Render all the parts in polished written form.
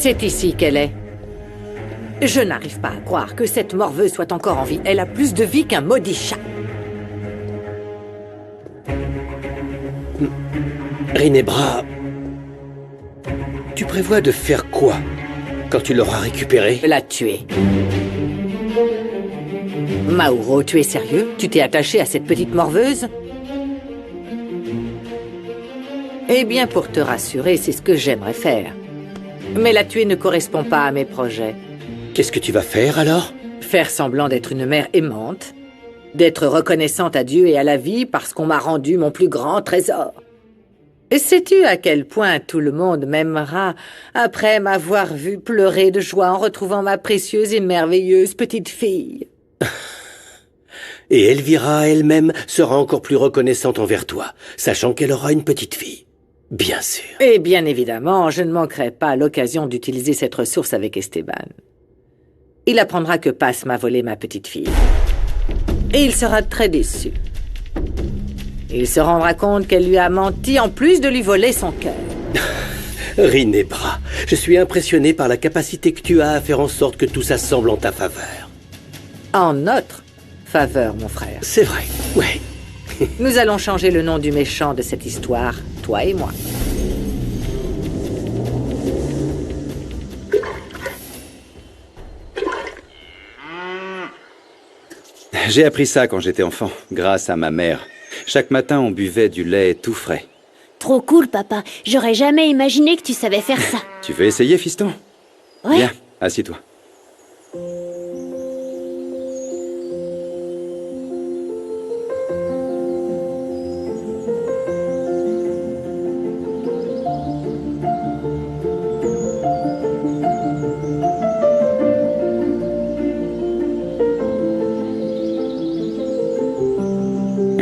C'est ici qu'elle est. Je n'arrive pas à croire que cette morveuse soit encore en vie. Elle a plus de vie qu'un maudit chat. Rinebra, tu prévois de faire quoi quand tu l'auras récupérée? La tuer. Mauro, tu es sérieux? Tu t'es attaché à cette petite morveuse? Eh bien, pour te rassurer, c'est ce que j'aimerais faire. Mais la tuer ne correspond pas à mes projets. Qu'est-ce que tu vas faire alors? Faire semblant d'être une mère aimante, d'être reconnaissante à Dieu et à la vie parce qu'on m'a rendu mon plus grand trésor. Sais-tu à quel point tout le monde m'aimera après m'avoir vu pleurer de joie en retrouvant ma précieuse et merveilleuse petite fille? Et Elvira elle-même sera encore plus reconnaissante envers toi, sachant qu'elle aura une petite fille. Bien sûr. Et bien évidemment, je ne manquerai pas l'occasion d'utiliser cette ressource avec Esteban. Il apprendra que Paz m'a volé ma petite fille. Et il sera très déçu. Il se rendra compte qu'elle lui a menti en plus de lui voler son cœur. Rinebra, je suis impressionné par la capacité que tu as à faire en sorte que tout ça semble en ta faveur. En notre faveur, mon frère. C'est vrai, ouais. Nous allons changer le nom du méchant de cette histoire, toi et moi. J'ai appris ça quand j'étais enfant, grâce à ma mère. Chaque matin, on buvait du lait tout frais. Trop cool, papa. J'aurais jamais imaginé que tu savais faire ça. Tu veux essayer, fiston? Ouais. Viens, assis-toi.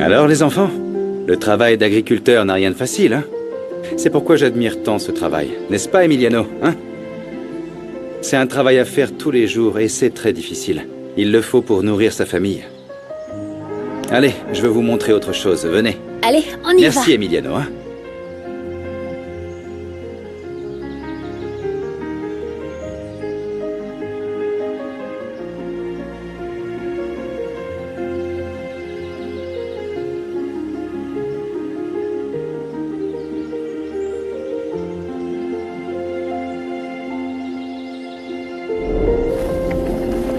Alors, les enfants, le travail d'agriculteur n'a rien de facile, hein? C'est pourquoi j'admire tant ce travail, n'est-ce pas, Emiliano, hein? C'est un travail à faire tous les jours et c'est très difficile. Il le faut pour nourrir sa famille. Allez, je veux vous montrer autre chose, venez. Allez, on y va. Merci, Emiliano, hein?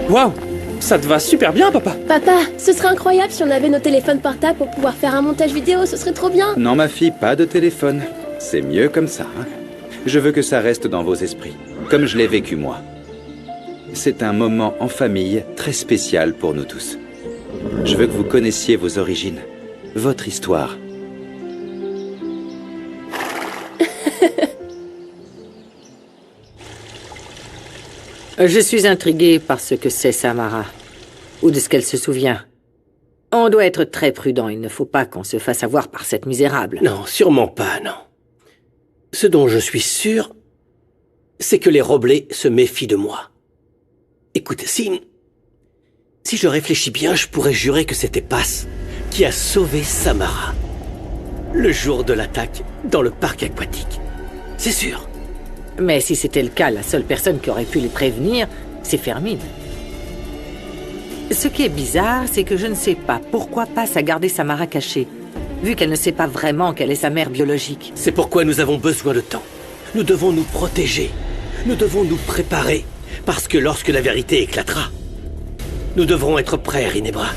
Waouh! Ça te va super bien, papa! Papa, ce serait incroyable si on avait nos téléphones portables pour pouvoir faire un montage vidéo, ce serait trop bien! Non, ma fille, pas de téléphone. C'est mieux comme ça, hein? Je veux que ça reste dans vos esprits, comme je l'ai vécu moi. C'est un moment en famille très spécial pour nous tous. Je veux que vous connaissiez vos origines, votre histoire. Je suis intrigué par ce que c'est Samara, ou de ce qu'elle se souvient. On doit être très prudent, il ne faut pas qu'on se fasse avoir par cette misérable. Non, sûrement pas, non. Ce dont je suis sûr, c'est que les Roblé se méfient de moi. Écoute, si je réfléchis bien, je pourrais jurer que c'était Paz qui a sauvé Samara le jour de l'attaque dans le parc aquatique. C'est sûr. Mais si c'était le cas, la seule personne qui aurait pu les prévenir, c'est Fermine. Ce qui est bizarre, c'est que je ne sais pas pourquoi Paz a gardé Samara cachée, vu qu'elle ne sait pas vraiment quelle est sa mère biologique. C'est pourquoi nous avons besoin de temps. Nous devons nous protéger. Nous devons nous préparer. Parce que lorsque la vérité éclatera, nous devrons être prêts, Rinebra.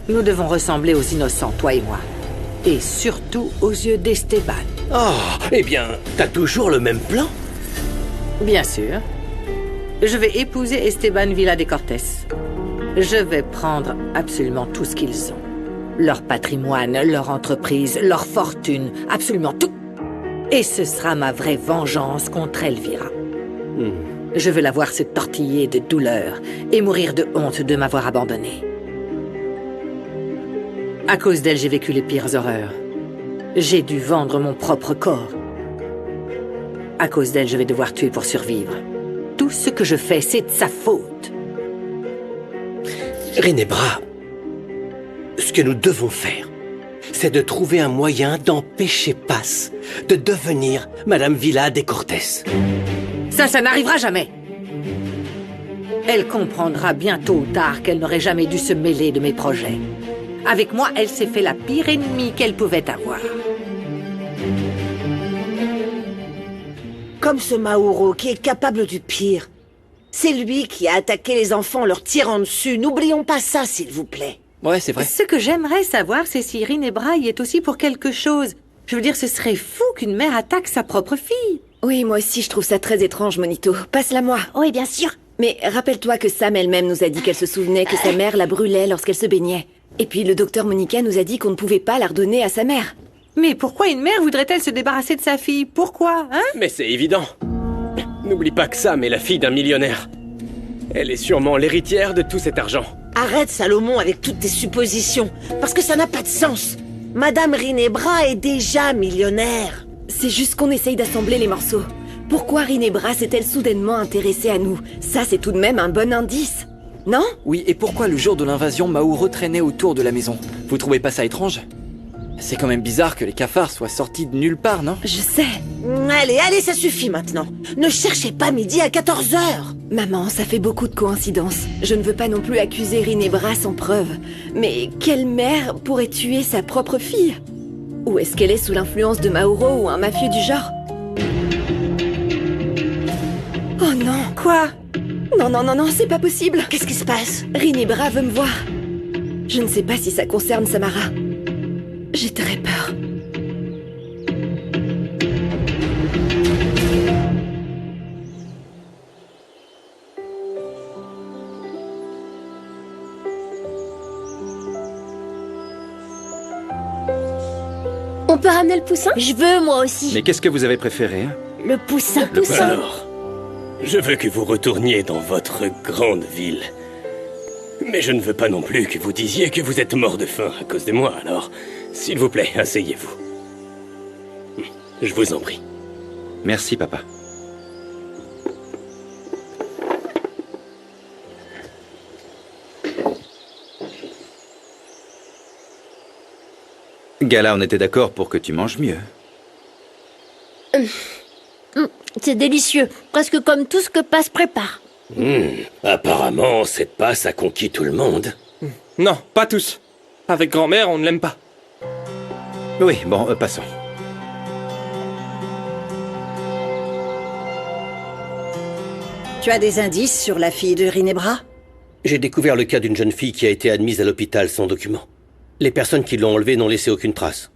Nous devons ressembler aux innocents, toi et moi. Et surtout aux yeux d'Esteban. Oh, eh bien, t'as toujours le même plan? Bien sûr. Je vais épouser Esteban Villa de Cortés. Je vais prendre absolument tout ce qu'ils ont. Leur patrimoine, leur entreprise, leur fortune, absolument tout. Et ce sera ma vraie vengeance contre Elvira. Je veux la voir se tortiller de douleur et mourir de honte de m'avoir abandonnée. À cause d'elle, j'ai vécu les pires horreurs. J'ai dû vendre mon propre corps. À cause d'elle, je vais devoir tuer pour survivre. Tout ce que je fais, c'est de sa faute. Rinebra, ce que nous devons faire, c'est de trouver un moyen d'empêcher Paz de devenir Madame Villa de Cortés. Ça n'arrivera jamais. Elle comprendra bien tôt ou tard qu'elle n'aurait jamais dû se mêler de mes projets. Avec moi, elle s'est fait la pire ennemie qu'elle pouvait avoir. Comme ce Mauro qui est capable du pire. C'est lui qui a attaqué les enfants en leur tirant dessus. N'oublions pas ça, s'il vous plaît. Ouais, c'est vrai. Ce que j'aimerais savoir, c'est si Rinebra y est aussi pour quelque chose. Je veux dire, ce serait fou qu'une mère attaque sa propre fille. Oui, moi aussi, je trouve ça très étrange, Monito. Passe-la moi. Oui, bien sûr. Mais rappelle-toi que Sam elle-même nous a dit qu'elle se souvenait que sa mère la brûlait lorsqu'elle se baignait. Et puis le docteur Monica nous a dit qu'on ne pouvait pas la redonner à sa mère. Mais pourquoi une mère voudrait-elle se débarrasser de sa fille? Pourquoi, hein? Mais c'est évident. N'oublie pas que Sam est la fille d'un millionnaire. Elle est sûrement l'héritière de tout cet argent. Arrête, Salomon, avec toutes tes suppositions. Parce que ça n'a pas de sens. Madame Rinebra est déjà millionnaire. C'est juste qu'on essaye d'assembler les morceaux. Pourquoi Rinebra s'est-elle soudainement intéressée à nous? Ça, c'est tout de même un bon indice. Non? Oui, et pourquoi le jour de l'invasion, Mauro traînait autour de la maison? Vous trouvez pas ça étrange? C'est quand même bizarre que les cafards soient sortis de nulle part, non? Je sais. Allez, ça suffit maintenant. Ne cherchez pas midi à 14h. Maman, ça fait beaucoup de coïncidences. Je ne veux pas non plus accuser Rinebra sans preuve. Mais quelle mère pourrait tuer sa propre fille? Ou est-ce qu'elle est sous l'influence de Mauro ou un mafieux du genre? Oh non! Quoi? Non, c'est pas possible! Qu'est-ce qui se passe? Rinebra veut me voir. Je ne sais pas si ça concerne Samara. J'ai très peur. On peut ramener le poussin? Je veux, moi aussi. Mais qu'est-ce que vous avez préféré, hein? Le poussin. Alors, je veux que vous retourniez dans votre grande ville. Mais je ne veux pas non plus que vous disiez que vous êtes mort de faim à cause de moi, alors, s'il vous plaît, asseyez-vous. Je vous en prie. Merci, papa. Gala, on était d'accord pour que tu manges mieux. C'est délicieux. Presque comme tout ce que Passe prépare. Apparemment, cette passe a conquis tout le monde. Non, pas tous. Avec grand-mère, on ne l'aime pas. Oui, bon, passons. Tu as des indices sur la fille de Rinebra? J'ai découvert le cas d'une jeune fille qui a été admise à l'hôpital sans document. Les personnes qui l'ont enlevée n'ont laissé aucune trace.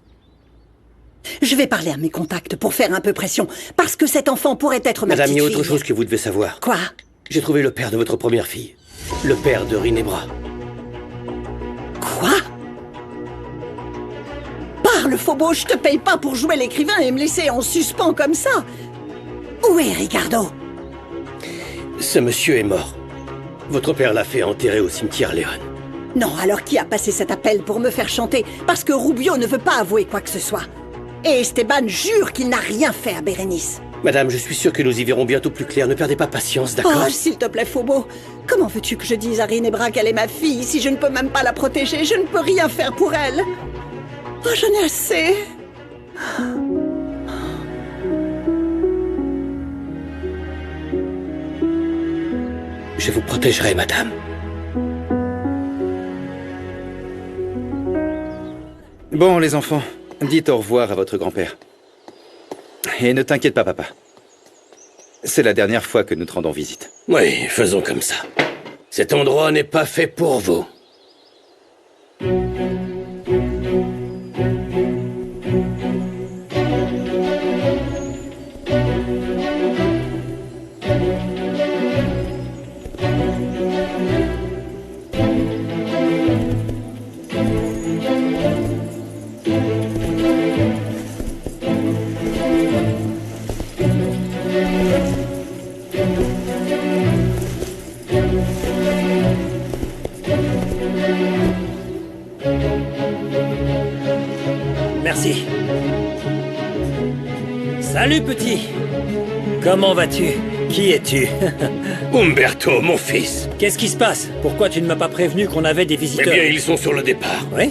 Je vais parler à mes contacts pour faire un peu pression, parce que cet enfant pourrait être ma Madame, il petite y a autre fille. chose que vous devez savoir. Quoi? J'ai trouvé le père de votre première fille. Le père de Rinebra. Quoi? Parle, Phobo, je te paye pas pour jouer l'écrivain et me laisser en suspens comme ça. Où est Ricardo? Ce monsieur est mort. Votre père l'a fait enterrer au cimetière Léon. Non, alors qui a passé cet appel pour me faire chanter? Parce que Rubio ne veut pas avouer quoi que ce soit. Et Esteban jure qu'il n'a rien fait à Bérénice. Madame, je suis sûr que nous y verrons bientôt plus clair. Ne perdez pas patience, d'accord? Oh, s'il te plaît, Phobo. Comment veux-tu que je dise à Rinebra qu'elle est ma fille si je ne peux même pas la protéger? Je ne peux rien faire pour elle. Oh, j'en ai assez. Je vous protégerai, madame. Bon, les enfants, dites au revoir à votre grand-père. Et ne t'inquiète pas, papa. C'est la dernière fois que nous te rendons visite. Oui, faisons comme ça. Cet endroit n'est pas fait pour vous. Merci. Salut, petit. Comment vas-tu? Qui es-tu? Umberto, mon fils. Qu'est-ce qui se passe? Pourquoi tu ne m'as pas prévenu qu'on avait des visiteurs? Eh bien, ils sont sur le départ. Oui?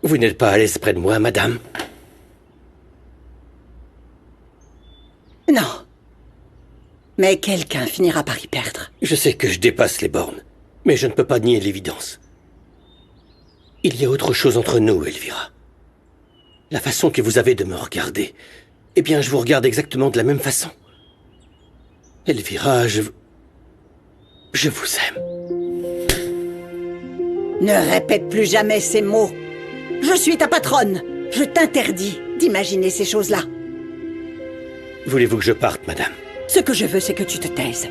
Vous n'êtes pas à l'aise près de moi, madame? Non. Mais quelqu'un finira par y perdre. Je sais que je dépasse les bornes, mais je ne peux pas nier l'évidence. Il y a autre chose entre nous, Elvira. La façon que vous avez de me regarder, eh bien, je vous regarde exactement de la même façon. Elvira, je vous aime. Ne répète plus jamais ces mots. Je suis ta patronne. Je t'interdis d'imaginer ces choses-là. Voulez-vous que je parte, madame? Ce que je veux, c'est que tu te taises.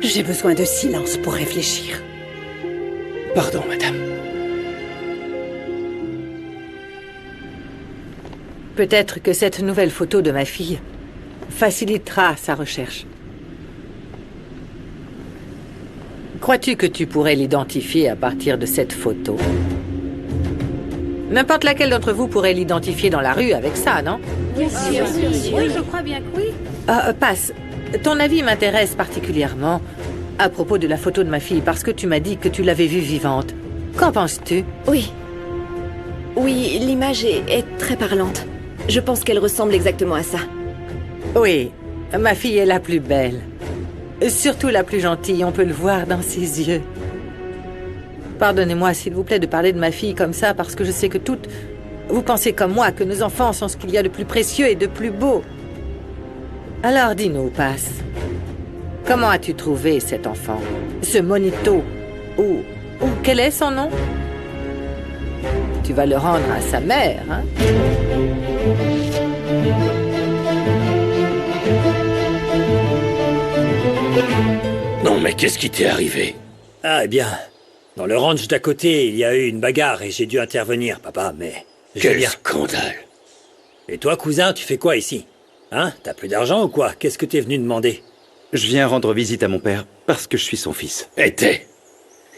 J'ai besoin de silence pour réfléchir. Pardon, madame. Peut-être que cette nouvelle photo de ma fille facilitera sa recherche. Crois-tu que tu pourrais l'identifier à partir de cette photo? N'importe laquelle d'entre vous pourrait l'identifier dans la rue avec ça, non? Bien sûr, oui, je crois bien que oui. Passe. Ton avis m'intéresse particulièrement à propos de la photo de ma fille parce que tu m'as dit que tu l'avais vue vivante. Qu'en penses-tu? Oui. Oui, l'image est très parlante. Je pense qu'elle ressemble exactement à ça. Oui, ma fille est la plus belle. Surtout la plus gentille, on peut le voir dans ses yeux. Pardonnez-moi, s'il vous plaît, de parler de ma fille comme ça, parce que je sais que toutes... Vous pensez comme moi que nos enfants sont ce qu'il y a de plus précieux et de plus beau. Alors dis-nous, Passe. Comment as-tu trouvé cet enfant? Ce Monito? Ou quel est son nom? Tu vas le rendre à sa mère, hein? Non, mais qu'est-ce qui t'est arrivé? Ah, eh bien, dans le ranch d'à côté, il y a eu une bagarre et j'ai dû intervenir, papa, mais... Quel scandale! Et toi, cousin, tu fais quoi ici? Hein? T'as plus d'argent ou quoi? Qu'est-ce que t'es venu demander? Je viens rendre visite à mon père, parce que je suis son fils.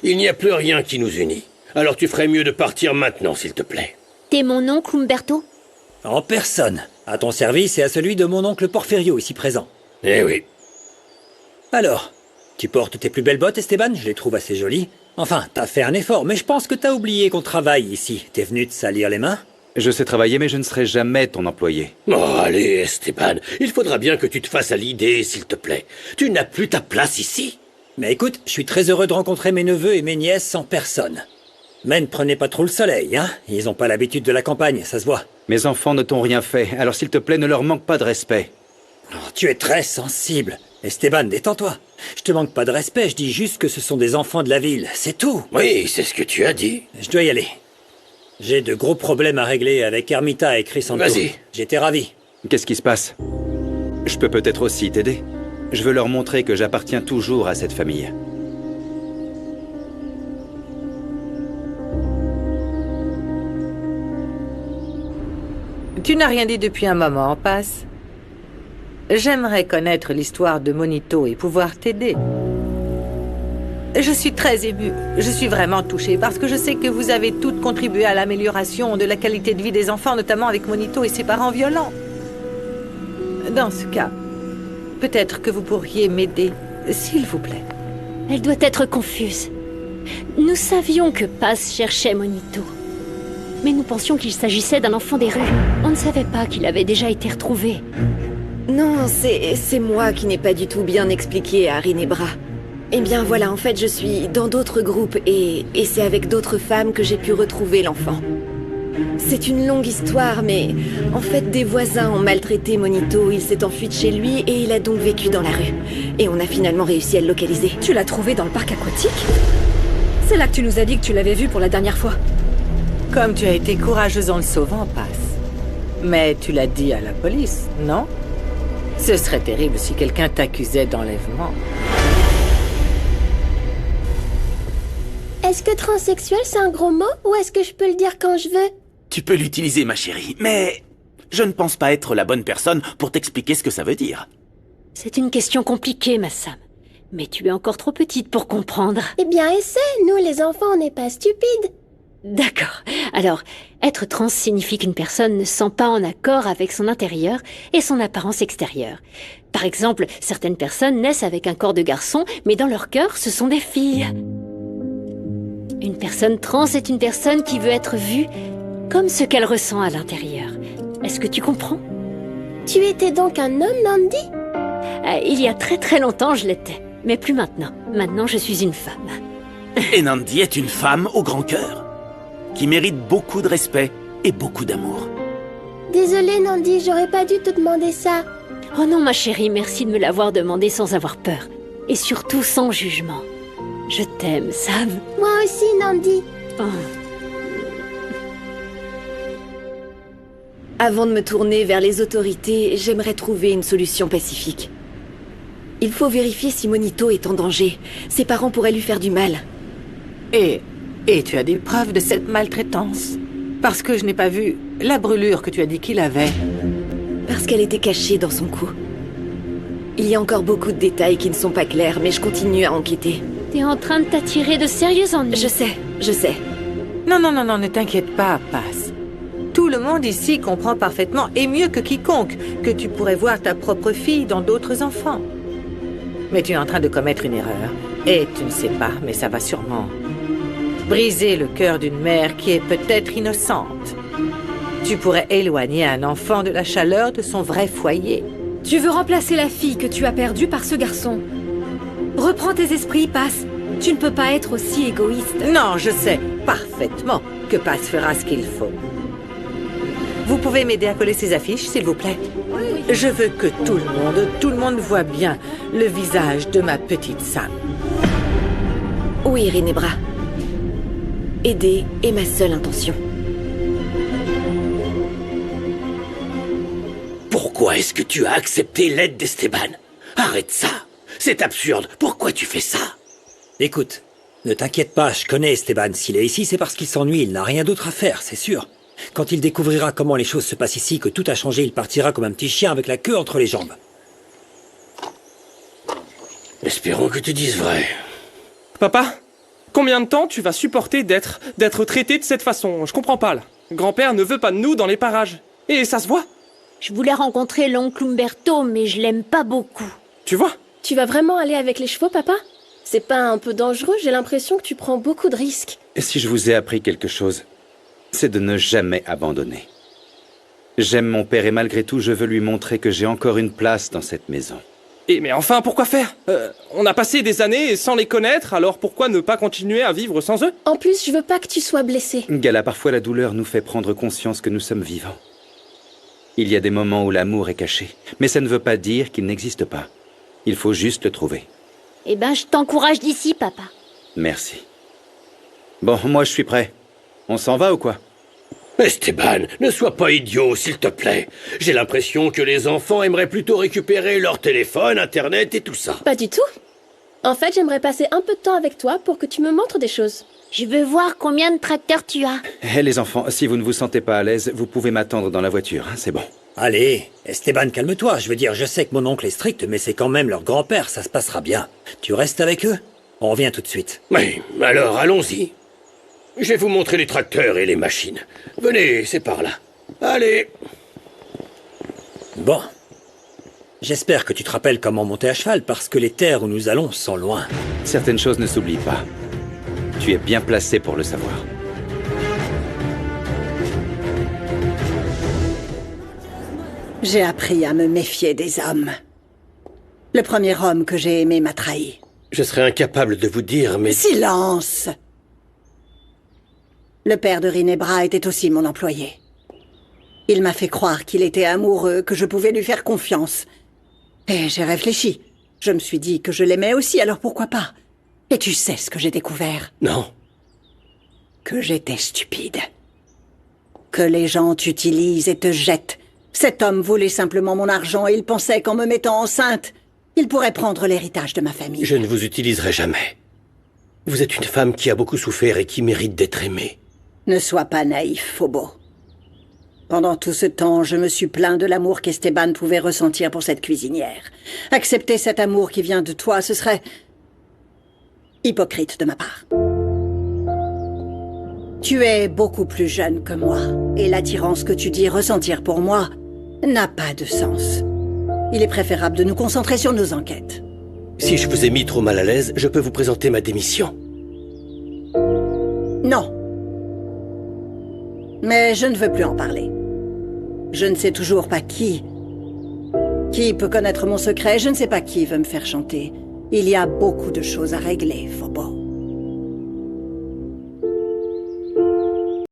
Il n'y a plus rien qui nous unit. Alors tu ferais mieux de partir maintenant, s'il te plaît. T'es mon oncle, Umberto? En personne. À ton service et à celui de mon oncle Porfirio, ici présent. Eh oui. Alors, tu portes tes plus belles bottes, Esteban? Je les trouve assez jolies. Enfin, t'as fait un effort, mais je pense que t'as oublié qu'on travaille ici. T'es venu te salir les mains? Je sais travailler, mais je ne serai jamais ton employé. Oh, allez, Esteban, il faudra bien que tu te fasses à l'idée, s'il te plaît. Tu n'as plus ta place ici. Mais écoute, je suis très heureux de rencontrer mes neveux et mes nièces sans personne. Mais ne prenez pas trop le soleil, hein? Ils n'ont pas l'habitude de la campagne, ça se voit. Mes enfants ne t'ont rien fait, alors s'il te plaît, ne leur manque pas de respect. Oh, tu es très sensible. Esteban, détends-toi. Je te manque pas de respect, je dis juste que ce sont des enfants de la ville, c'est tout. Oui, c'est ce que tu as dit. Je dois y aller. J'ai de gros problèmes à régler avec Ermita et Crisanto. Vas-y. J'étais ravi. Qu'est-ce qui se passe? Je peux peut-être aussi t'aider. Je veux leur montrer que j'appartiens toujours à cette famille. Tu n'as rien dit depuis un moment, Passe. J'aimerais connaître l'histoire de Monito et pouvoir t'aider. Je suis très émue. Je suis vraiment touchée parce que je sais que vous avez toutes contribué à l'amélioration de la qualité de vie des enfants, notamment avec Monito et ses parents violents. Dans ce cas, peut-être que vous pourriez m'aider, s'il vous plaît. Elle doit être confuse. Nous savions que Paz cherchait Monito. Mais nous pensions qu'il s'agissait d'un enfant des rues. On ne savait pas qu'il avait déjà été retrouvé. Non, c'est moi qui n'ai pas du tout bien expliqué à Rinebra. Eh bien voilà, en fait, je suis dans d'autres groupes et c'est avec d'autres femmes que j'ai pu retrouver l'enfant. C'est une longue histoire, mais en fait, des voisins ont maltraité Monito, il s'est enfui de chez lui et il a donc vécu dans la rue. Et on a finalement réussi à le localiser. Tu l'as trouvé dans le parc aquatique? C'est là que tu nous as dit que tu l'avais vu pour la dernière fois. Comme tu as été courageuse en le sauvant, Passe. Mais tu l'as dit à la police, non? Ce serait terrible si quelqu'un t'accusait d'enlèvement. Est-ce que transsexuel, c'est un gros mot ou est-ce que je peux le dire quand je veux? Tu peux l'utiliser, ma chérie, mais je ne pense pas être la bonne personne pour t'expliquer ce que ça veut dire. C'est une question compliquée, ma Sam. Mais tu es encore trop petite pour comprendre. Eh bien, essaie. Nous, les enfants, on n'est pas stupides. D'accord. Alors, être trans signifie qu'une personne ne se sent pas en accord avec son intérieur et son apparence extérieure. Par exemple, certaines personnes naissent avec un corps de garçon, mais dans leur cœur, ce sont des filles. Une personne trans est une personne qui veut être vue comme ce qu'elle ressent à l'intérieur. Est-ce que tu comprends? Tu étais donc un homme, Nandi? Il y a très très longtemps, je l'étais. Mais plus maintenant. Maintenant, je suis une femme. Et Nandi est une femme au grand cœur, qui mérite beaucoup de respect et beaucoup d'amour. Désolée, Nandi, j'aurais pas dû te demander ça. Oh non, ma chérie, merci de me l'avoir demandé sans avoir peur. Et surtout sans jugement. Je t'aime, Sav. Moi aussi, Nandi. Oh. Avant de me tourner vers les autorités, j'aimerais trouver une solution pacifique. Il faut vérifier si Monito est en danger. Ses parents pourraient lui faire du mal. Et tu as des preuves de cette maltraitance? Parce que je n'ai pas vu la brûlure que tu as dit qu'il avait. Parce qu'elle était cachée dans son cou. Il y a encore beaucoup de détails qui ne sont pas clairs, mais je continue à enquêter. T'es en train de t'attirer de sérieux ennuis. Je sais. Non, ne t'inquiète pas, Paz. Tout le monde ici comprend parfaitement, et mieux que quiconque, que tu pourrais voir ta propre fille dans d'autres enfants. Mais tu es en train de commettre une erreur. Et tu ne sais pas, mais ça va sûrement briser le cœur d'une mère qui est peut-être innocente. Tu pourrais éloigner un enfant de la chaleur de son vrai foyer. Tu veux remplacer la fille que tu as perdue par ce garçon. Reprends tes esprits, Paz. Tu ne peux pas être aussi égoïste. Non, je sais parfaitement que Paz fera ce qu'il faut. Vous pouvez m'aider à coller ces affiches, s'il vous plaît? Oui. Je veux que tout le monde voit bien le visage de ma petite Sam. Oui, Rinebra. Aider est ma seule intention. Pourquoi est-ce que tu as accepté l'aide d'Esteban? Arrête ça. C'est absurde. Pourquoi tu fais ça? Écoute, ne t'inquiète pas, je connais Esteban. S'il est ici, c'est parce qu'il s'ennuie. Il n'a rien d'autre à faire, c'est sûr. Quand il découvrira comment les choses se passent ici, que tout a changé, il partira comme un petit chien avec la queue entre les jambes. Espérons que tu dises vrai. Papa, combien de temps tu vas supporter d'être traité de cette façon? Je comprends pas, là. Grand-père ne veut pas de nous dans les parages. Et ça se voit. Je voulais rencontrer l'oncle Umberto, mais je l'aime pas beaucoup. Tu vois? Tu vas vraiment aller avec les chevaux, papa? C'est pas un peu dangereux? J'ai l'impression que tu prends beaucoup de risques. Et si je vous ai appris quelque chose, c'est de ne jamais abandonner. J'aime mon père et malgré tout, je veux lui montrer que j'ai encore une place dans cette maison. Mais enfin, pourquoi faire? On a passé des années sans les connaître, alors pourquoi ne pas continuer à vivre sans eux? En plus, je veux pas que tu sois blessé. Gala, parfois la douleur nous fait prendre conscience que nous sommes vivants. Il y a des moments où l'amour est caché, mais ça ne veut pas dire qu'il n'existe pas. Il faut juste le trouver. Eh ben, je t'encourage d'ici, papa. Merci. Bon, moi je suis prêt. On s'en va ou quoi? Esteban, ne sois pas idiot, s'il te plaît. J'ai l'impression que les enfants aimeraient plutôt récupérer leur téléphone, Internet et tout ça. Pas du tout. En fait, j'aimerais passer un peu de temps avec toi pour que tu me montres des choses. Je veux voir combien de tracteurs tu as. Hé les enfants, si vous ne vous sentez pas à l'aise, vous pouvez m'attendre dans la voiture, hein, c'est bon. Allez, Esteban, calme-toi. Je veux dire, je sais que mon oncle est strict, mais c'est quand même leur grand-père, ça se passera bien. Tu restes avec eux? On revient tout de suite. Oui, alors allons-y. Je vais vous montrer les tracteurs et les machines. Venez, c'est par là. Allez. Bon. J'espère que tu te rappelles comment monter à cheval, parce que les terres où nous allons sont loin. Certaines choses ne s'oublient pas. Tu es bien placé pour le savoir. J'ai appris à me méfier des hommes. Le premier homme que j'ai aimé m'a trahi. Je serais incapable de vous dire, mais... Silence! Le père de Rinebra était aussi mon employé. Il m'a fait croire qu'il était amoureux, que je pouvais lui faire confiance. Et j'ai réfléchi. Je me suis dit que je l'aimais aussi, alors pourquoi pas? Et tu sais ce que j'ai découvert? Non. Que j'étais stupide. Que les gens t'utilisent et te jettent. Cet homme voulait simplement mon argent et il pensait qu'en me mettant enceinte, il pourrait prendre l'héritage de ma famille. Je ne vous utiliserai jamais. Vous êtes une femme qui a beaucoup souffert et qui mérite d'être aimée. Ne sois pas naïf, Phobo. Pendant tout ce temps, je me suis plaint de l'amour qu'Esteban pouvait ressentir pour cette cuisinière. Accepter cet amour qui vient de toi, ce serait... hypocrite de ma part. Tu es beaucoup plus jeune que moi, et l'attirance que tu dis ressentir pour moi n'a pas de sens. Il est préférable de nous concentrer sur nos enquêtes. Si je vous ai mis trop mal à l'aise, je peux vous présenter ma démission. Mais je ne veux plus en parler. Je ne sais toujours pas qui peut connaître mon secret, je ne sais pas qui veut me faire chanter. Il y a beaucoup de choses à régler, Fobo.